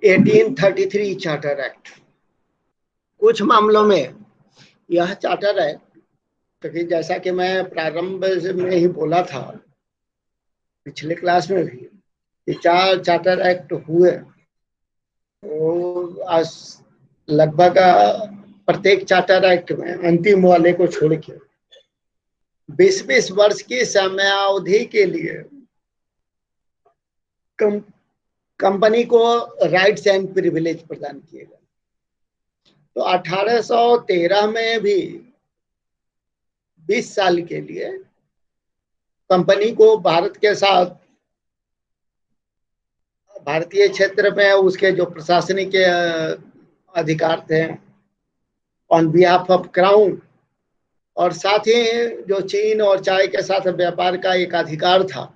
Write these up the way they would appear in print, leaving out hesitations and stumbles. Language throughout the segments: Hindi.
1833 चार्टर एक्ट। कुछ मामलों में यह चार्टर एक्ट, क्योंकि जैसा कि मैं प्रारंभ में ही बोला था पिछले क्लास में भी, कि 4 चार्टर एक्ट हुए, तो आज लगभग प्रत्येक चार्टर एक्ट में अंतिम वाले को छोड़ के 20-20 वर्ष की समयावधि के लिए कंपनी को राइट्स एंड प्रिविलेज प्रदान किए गए। तो 1813 में भी 20 साल के लिए कंपनी को भारत के साथ, भारतीय क्षेत्र में उसके जो प्रशासनिक अधिकार थे ऑन बिहाफ ऑफ क्राउन, और साथ ही जो चीन और चाय के साथ व्यापार का एक अधिकार था,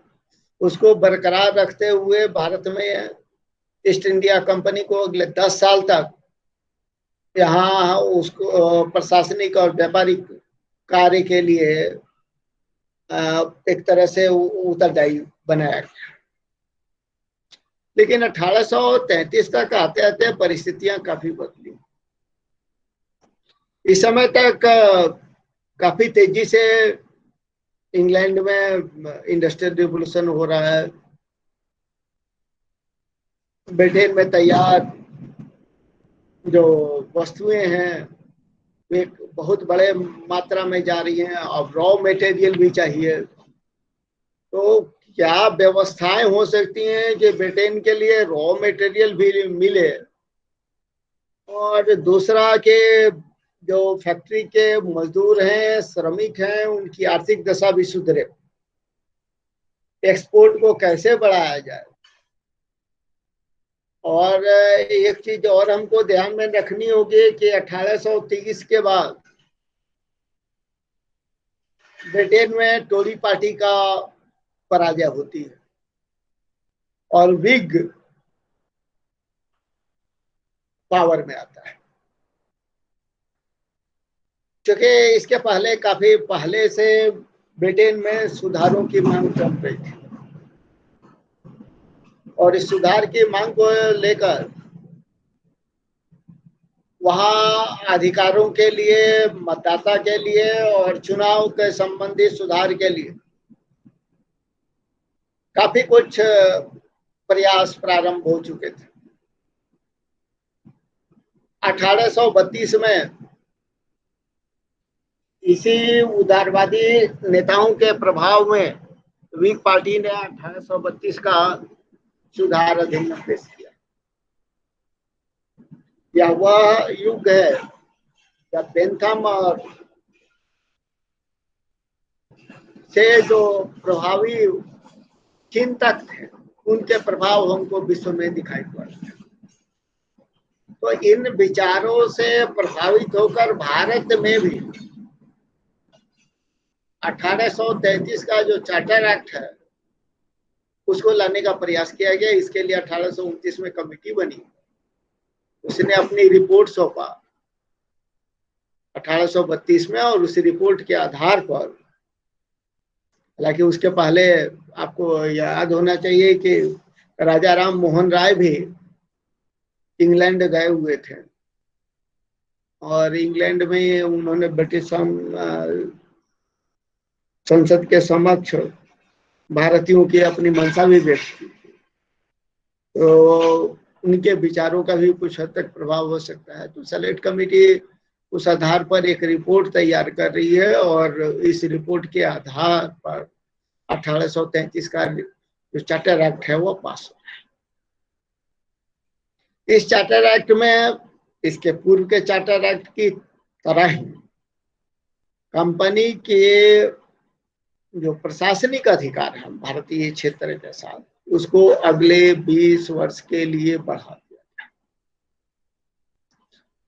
उसको बरकरार रखते हुए भारत में ईस्ट इंडिया कंपनी को अगले 10 साल तक यहाँ उसको प्रशासनिक और व्यापारिक कार्य के लिए एक तरह से उत्तरदायी बनाया गया। लेकिन 1833 तक आते आते परिस्थितियां काफी बदली। इस समय तक काफी तेजी से इंग्लैंड में इंडस्ट्रियल रिवॉल्यूशन हो रहा है। ब्रिटेन में तैयार जो वस्तुएं हैं एक बहुत बड़े मात्रा में जा रही हैं, और रॉ मटेरियल भी चाहिए। तो क्या व्यवस्थाएं हो सकती हैं कि ब्रिटेन के लिए रॉ मटेरियल भी मिले, और दूसरा के जो फैक्ट्री के मजदूर हैं, श्रमिक हैं, उनकी आर्थिक दशा भी सुधरे। एक्सपोर्ट को कैसे बढ़ाया जाए। और एक चीज और हमको ध्यान में रखनी होगी कि 1830 के बाद ब्रिटेन में टोरी पार्टी का पराजय होती है और विग पावर में आता है। क्योंकि इसके पहले, काफी पहले से ब्रिटेन में सुधारों की मांग चल रही थी, और इस सुधार की मांग को लेकर वहां अधिकारों के लिए, मतदाता के लिए और चुनाव के संबंधित सुधार के लिए काफी कुछ प्रयास प्रारंभ हो चुके थे। 1832 में इसी उदारवादी नेताओं के प्रभाव में व्हिग पार्टी ने 1832 का सुधार अधिनियम पेश किया। यह वह युग है जब बेंथम और से जो प्रभावी चिंतक थे, उनके प्रभाव हमको विश्व में दिखाई पड़ते हैं। तो इन विचारों से प्रभावित होकर भारत में भी 1833 का जो चार्टर एक्ट है उसको लाने का प्रयास किया गया। इसके लिए 1829 में कमेटी बनी, उसने अपनी रिपोर्ट सौंपा 1832 में, और उस रिपोर्ट के आधार पर, हालांकि उसके पहले आपको याद होना चाहिए कि राजा राम मोहन राय भी इंग्लैंड गए हुए थे, और इंग्लैंड में उन्होंने ब्रिटिश संसद के समक्ष भारतीयों की अपनी मंशा भी व्यक्त की। तो उनके विचारों का भी कुछ हद तक प्रभाव हो सकता है। तो सेलेक्ट कमेटी उस आधार पर एक रिपोर्ट तैयार कर रही है, और इस रिपोर्ट के आधार पर 1833 का जो चार्टर एक्ट है वो पास हो रहा है। इस चार्टर एक्ट में इसके पूर्व के चार्टर एक्ट की तरह ही कंपनी के जो प्रशासनिक अधिकार है भारतीय क्षेत्र के साथ, उसको अगले 20 वर्ष के लिए बढ़ा दिया गया।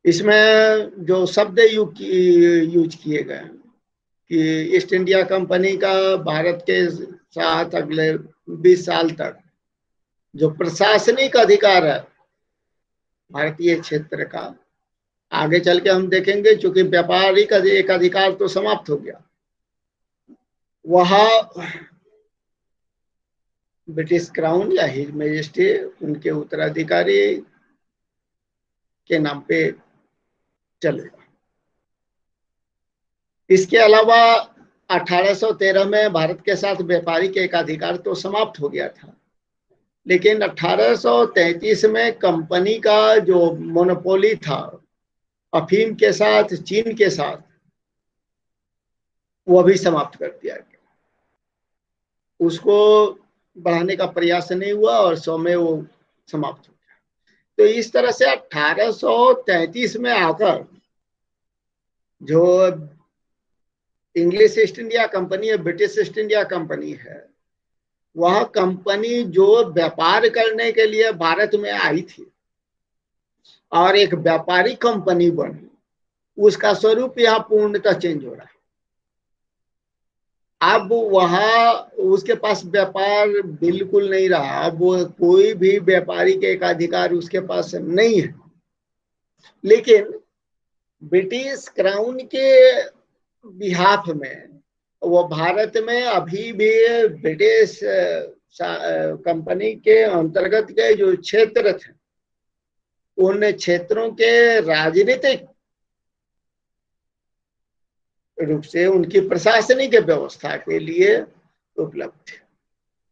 इसमें जो शब्द यूज किए गए कि ईस्ट इंडिया कंपनी का भारत के साथ अगले 20 साल तक जो प्रशासनिक अधिकार है भारतीय क्षेत्र का, आगे चल के हम देखेंगे चूंकि व्यापारिक एक अधिकार तो समाप्त हो गया, वहां ब्रिटिश क्राउन या हिज मैजेस्टी, उनके उत्तराधिकारी के नाम पे चलेगा। इसके अलावा 1813 में भारत के साथ व्यापारिक एकाधिकार तो समाप्त हो गया था, लेकिन 1833 में कंपनी का जो मोनोपोली था अफीम के साथ, चीन के साथ, वो भी समाप्त कर दिया गया। उसको बढ़ाने का प्रयास नहीं हुआ और 100 में वो समाप्त हो गया। तो इस तरह से 1833 में आकर जो इंग्लिश ईस्ट इंडिया कंपनी है, ब्रिटिश ईस्ट इंडिया कंपनी है, वह कंपनी जो व्यापार करने के लिए भारत में आई थी और एक व्यापारिक कंपनी बनी, उसका स्वरूप यहाँ पूर्णतः चेंज हो रहा है। अब वहां उसके पास व्यापार बिल्कुल नहीं रहा। अब वो कोई भी व्यापारिक एक अधिकार उसके पास नहीं है। लेकिन ब्रिटिश क्राउन के बिहाफ में वो भारत में अभी भी ब्रिटिश कंपनी के अंतर्गत के जो क्षेत्र थे, उन क्षेत्रों के राजनीतिक रूप से उनकी प्रशासनिक व्यवस्था के लिए उपलब्ध है।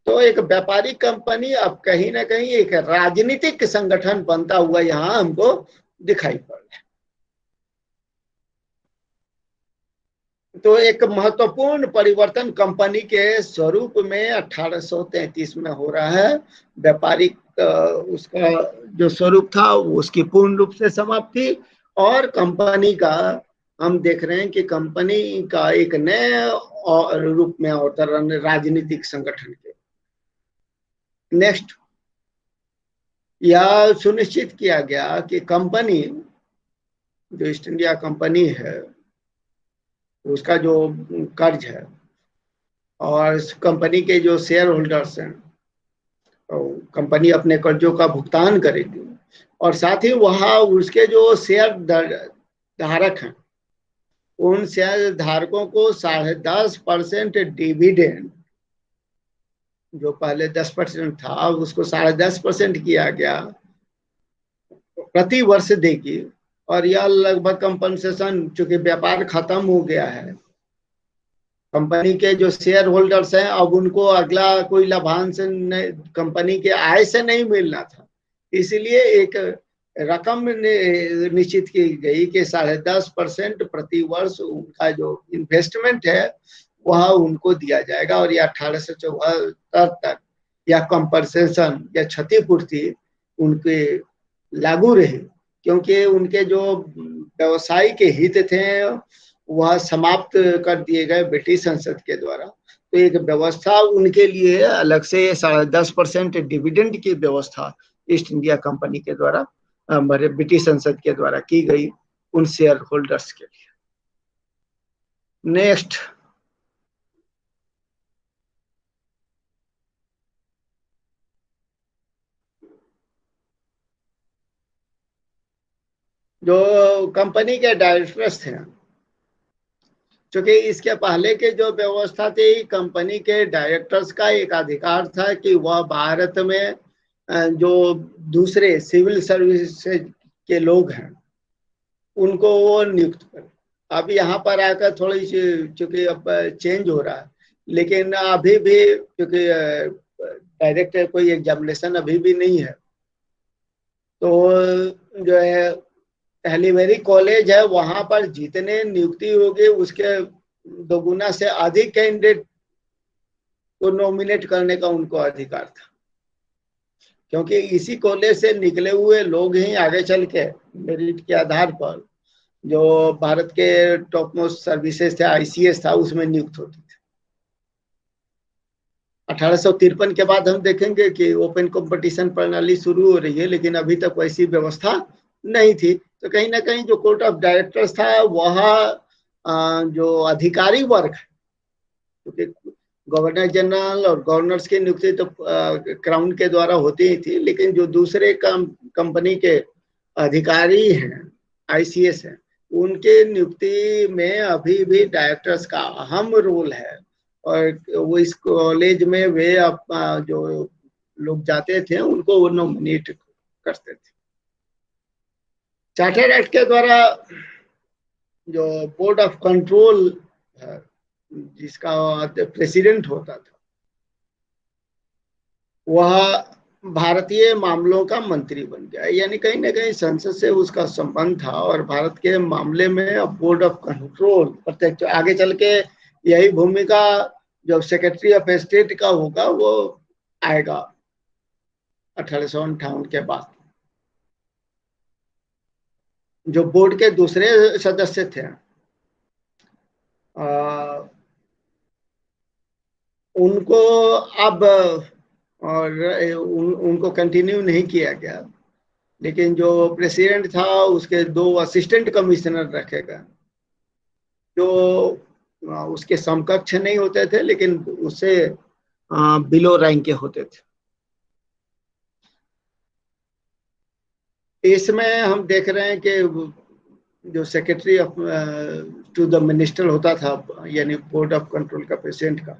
तो एक व्यापारिक कंपनी अब कहीं ना कहीं एक राजनीतिक संगठन बनता हुआ यहाँ हमको दिखाई पड़ रहा है। तो एक महत्वपूर्ण परिवर्तन कंपनी के स्वरूप में 1833 में हो रहा है। व्यापारिक उसका जो स्वरूप था उसकी पूर्ण रूप से समाप्ति, और कंपनी का हम देख रहे हैं कि कंपनी का एक नए रूप में अवतरण राजनीतिक संगठन के। नेक्स्ट, यह सुनिश्चित किया गया कि कंपनी जो ईस्ट इंडिया कंपनी है उसका जो कर्ज है और कंपनी के जो शेयर होल्डर्स हैं, तो कंपनी अपने कर्जों का भुगतान करेगी, और साथ ही वहाँ उसके जो शेयर धारक हैं उन शेयर धारकों को 10.5% डिविडेंड, जो पहले 10% था उसको 10.5% किया गया, प्रति वर्ष देगी। और यह लगभग कंपनसेशन, चूंकि व्यापार खत्म हो गया है, कंपनी के जो शेयर होल्डर्स हैं अब उनको अगला कोई लाभांश कंपनी के आय से नहीं मिलना था, इसलिए एक रकम निश्चित की गई कि 10.5% प्रति वर्ष उनका जो इन्वेस्टमेंट है वह उनको दिया जाएगा। और यह 1874 तक यह कंपनसेशन या क्षतिपूर्ति उनके लागू रही, क्योंकि उनके जो व्यवसाय के हित थे वह समाप्त कर दिए गए ब्रिटिश संसद के द्वारा। तो एक व्यवस्था उनके लिए अलग से 10.5% डिविडेंड की व्यवस्था ईस्ट इंडिया कंपनी के द्वारा, हमारे ब्रिटिश संसद के द्वारा की गई उन शेयर होल्डर्स के लिए। नेक्स्ट, जो कंपनी के डायरेक्टर्स थे, क्योंकि इसके पहले के जो व्यवस्था थी, कंपनी के डायरेक्टर्स का एक अधिकार था कि वह भारत में जो दूसरे सिविल सर्विस के लोग हैं उनको वो नियुक्त करें। अब यहाँ पर आकर थोड़ी सी चूंकि अब चेंज हो रहा है, लेकिन अभी भी क्योंकि डायरेक्ट कोई एग्जामिनेशन अभी भी नहीं है, तो जो है हलीमेरी कॉलेज है वहां पर जितने नियुक्ति होगी उसके दोगुना से अधिक कैंडिडेट को नॉमिनेट करने का उनको अधिकार था, क्योंकि इसी कॉलेज से निकले हुए लोग ही आगे चल के मेरिट के आधार पर जो भारत के टॉप मोस्ट सर्विसेज थे, आईसीएस था, उसमें नियुक्त होती थी। 1853 के बाद हम देखेंगे कि ओपन कंपटीशन प्रणाली शुरू हो रही है, लेकिन अभी तक वैसी व्यवस्था नहीं थी। तो कहीं ना कहीं जो कोर्ट ऑफ डायरेक्टर्स था वह जो अधिकारी वर्ग है, क्योंकि गवर्नर जनरल और गवर्नर्स की नियुक्ति तो क्राउन के द्वारा होती ही थी, लेकिन जो दूसरे कंपनी के अधिकारी हैं, आईसीएस हैं, उनके नियुक्ति में अभी भी डायरेक्टर्स का अहम रोल है। और वो इस कॉलेज में वे जो लोग जाते थे उनको वो नॉमिनेट करते थे। चार्टर एक्ट के द्वारा जो बोर्ड ऑफ कंट्रोल जिसका प्रेसिडेंट होता था, वह भारतीय मामलों का मंत्री बन गया। यानी कहीं ना कहीं संसद से उसका संबंध था और भारत के मामले में अब बोर्ड ऑफ कंट्रोल प्रत्यक्ष आगे चल के यही भूमिका जो सेक्रेटरी ऑफ स्टेट का होगा वो आएगा 1858 के बाद। जो बोर्ड के दूसरे सदस्य थे उनको अब और उनको कंटिन्यू नहीं किया गया, लेकिन जो प्रेसिडेंट था उसके 2 असिस्टेंट कमिश्नर रखे गए जो उसके समकक्ष नहीं होते थे, लेकिन उससे बिलो रैंक के होते थे। इसमें हम देख रहे हैं कि जो secretary of to the minister होता था, यानी बोर्ड ऑफ कंट्रोल का प्रेसिडेंट का,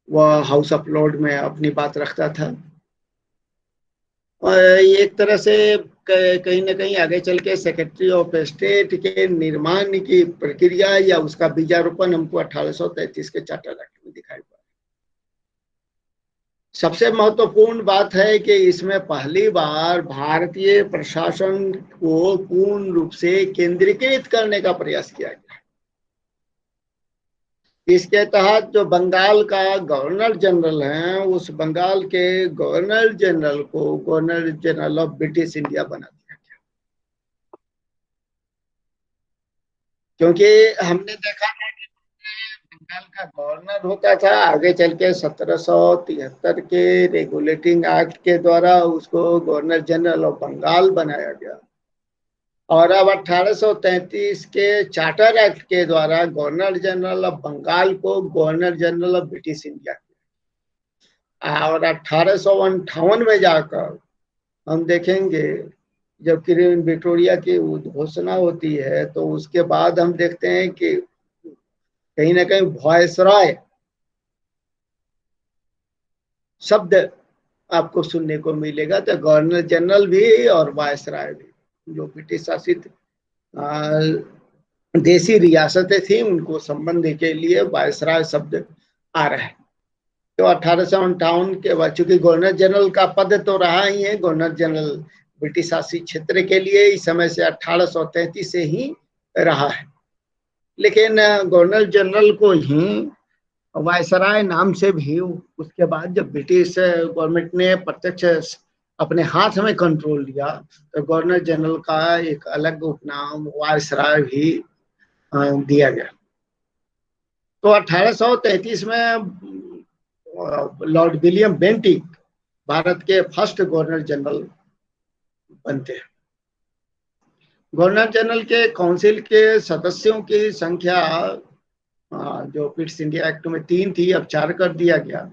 वह हाउस ऑफ लॉर्ड में अपनी बात रखता था। और एक तरह से कहीं ना कहीं आगे चल के सेक्रेटरी ऑफ स्टेट के निर्माण की प्रक्रिया या उसका बीजारोपण हमको 1833 के चार्टर एक्ट में दिखाई पड़ा। सबसे महत्वपूर्ण बात है कि इसमें पहली बार भारतीय प्रशासन को पूर्ण रूप से केंद्रीकृत करने का प्रयास किया गया। इसके तहत जो बंगाल का गवर्नर जनरल है, उस बंगाल के गवर्नर जनरल को governor general of British India बना दिया गया। क्योंकि हमने देखा है कि बंगाल का गवर्नर होता था, आगे चल के 1773 के रेगुलेटिंग एक्ट के द्वारा उसको गवर्नर जनरल ऑफ बंगाल बनाया गया और अब 1833 के चार्टर एक्ट के द्वारा गवर्नर जनरल ऑफ बंगाल को governor general of British India किया। और 1858 में जाकर हम देखेंगे जब क्वीन विक्टोरिया की घोषणा होती है तो उसके बाद हम देखते हैं कि कहीं ना कहीं वायसराय शब्द आपको सुनने को मिलेगा। तो गवर्नर जनरल भी और वायसराय भी, जो ब्रिटिश शासित देसी रियासतें थी, उनको संबंध के लिए वायसराय शब्द आ रहा है। तो 1858 के बाद चूंकि गवर्नर जनरल का पद तो रहा ही है, गवर्नर जनरल ब्रिटिश शासित क्षेत्र के लिए इस समय से 1833 से ही रहा है, लेकिन गवर्नर जनरल को ही वायसराय नाम से भी उसके बाद जब ब्रिटिश गवर्नमेंट ने प्रत्यक्ष अपने हाथ में कंट्रोल लिया तो गवर्नर जनरल का एक अलग उपनाम वायसराय भी दिया गया। तो 1833 में लॉर्ड विलियम बेंटिक भारत के फर्स्ट गवर्नर जनरल बनते हैं। गवर्नर जनरल के काउंसिल के सदस्यों की संख्या जो ब्रिटिश इंडिया एक्ट में 3 थी, अब 4 कर दिया गया,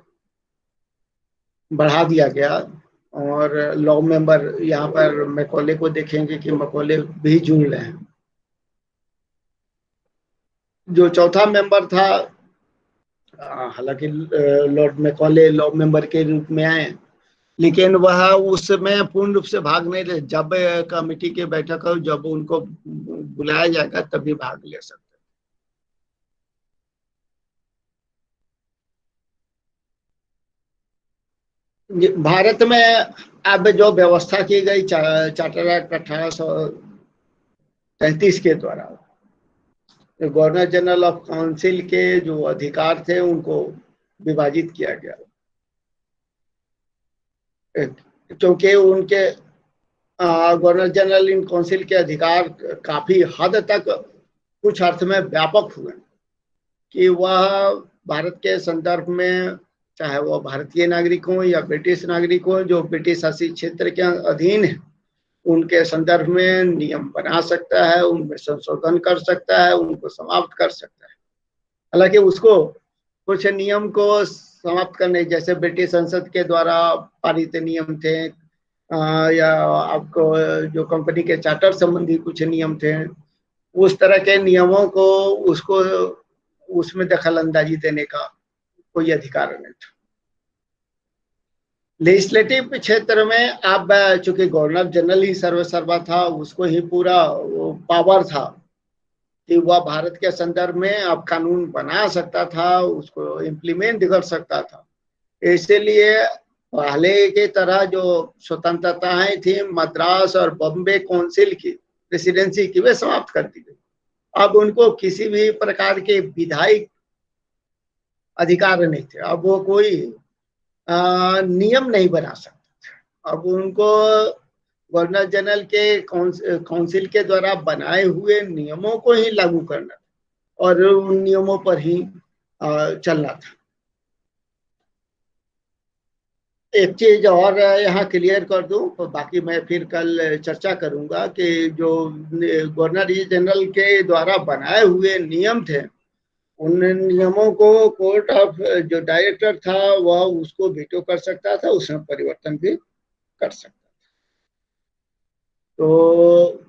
बढ़ा दिया गया। और लॉ मेंबर यहाँ पर मैकॉले को देखेंगे कि मैकॉले भी जुड़ रहे हैं। जो चौथा मेंबर था, हालांकि लॉर्ड मैकॉले लॉ मेंबर के रूप में आए, लेकिन वह उसमें पूर्ण रूप से भाग नहीं ले। जब कमेटी की बैठक हो, जब उनको बुलाया जाएगा तभी भाग ले सकते। भारत में अब जो व्यवस्था की गई चार्टर एक्ट 1833 के द्वारा, गवर्नर जनरल ऑफ काउंसिल के जो अधिकार थे उनको विभाजित किया गया, क्योंकि उनके गवर्नर जनरल इन काउंसिल के अधिकार काफी हद तक कुछ अर्थ में व्यापक हुए कि वह भारत के संदर्भ में, चाहे वह भारतीय नागरिक हो या ब्रिटिश नागरिक हो जो ब्रिटिश शासित क्षेत्र के अधीन है, उनके संदर्भ में नियम बना सकता है, उनमें संशोधन कर सकता है, उनको समाप्त कर सकता है। हालांकि उसको कुछ नियम को समाप्त करने, जैसे ब्रिटिश संसद के द्वारा पारित नियम थे या आपको जो कंपनी के चार्टर संबंधी कुछ नियम थे, उस तरह के नियमों को उसको उसमें दखल अंदाजी देने का कोई अधिकार नहीं था। लेजिस्लेटिव क्षेत्र में अब चूंकि गवर्नर जनरल ही सर्वसर्वा था, उसको ही पूरा पावर था कि वह भारत के संदर्भ में अब कानून बना सकता था, उसको इम्प्लीमेंट कर सकता था। इसलिए पहले की तरह जो स्वतंत्रताएं थी मद्रास और बॉम्बे काउंसिल की प्रेसिडेंसी की, वे समाप्त कर दी गई। अब उनको किसी भी प्रकार के विधायी अधिकार नहीं थे। अब वो कोई नियम नहीं बना सकते। अब उनको गवर्नर जनरल के काउंसिल के द्वारा बनाए हुए नियमों को ही लागू करना और उन नियमों पर ही चलना था। एक चीज और यहाँ क्लियर कर दूं, तो बाकी मैं फिर कल चर्चा करूंगा कि जो गवर्नर जनरल के द्वारा बनाए हुए नियम थे, उन नियमों को कोर्ट ऑफ जो डायरेक्टर था वह उसको वीटो कर सकता था, उसमें परिवर्तन भी कर सकता था। तो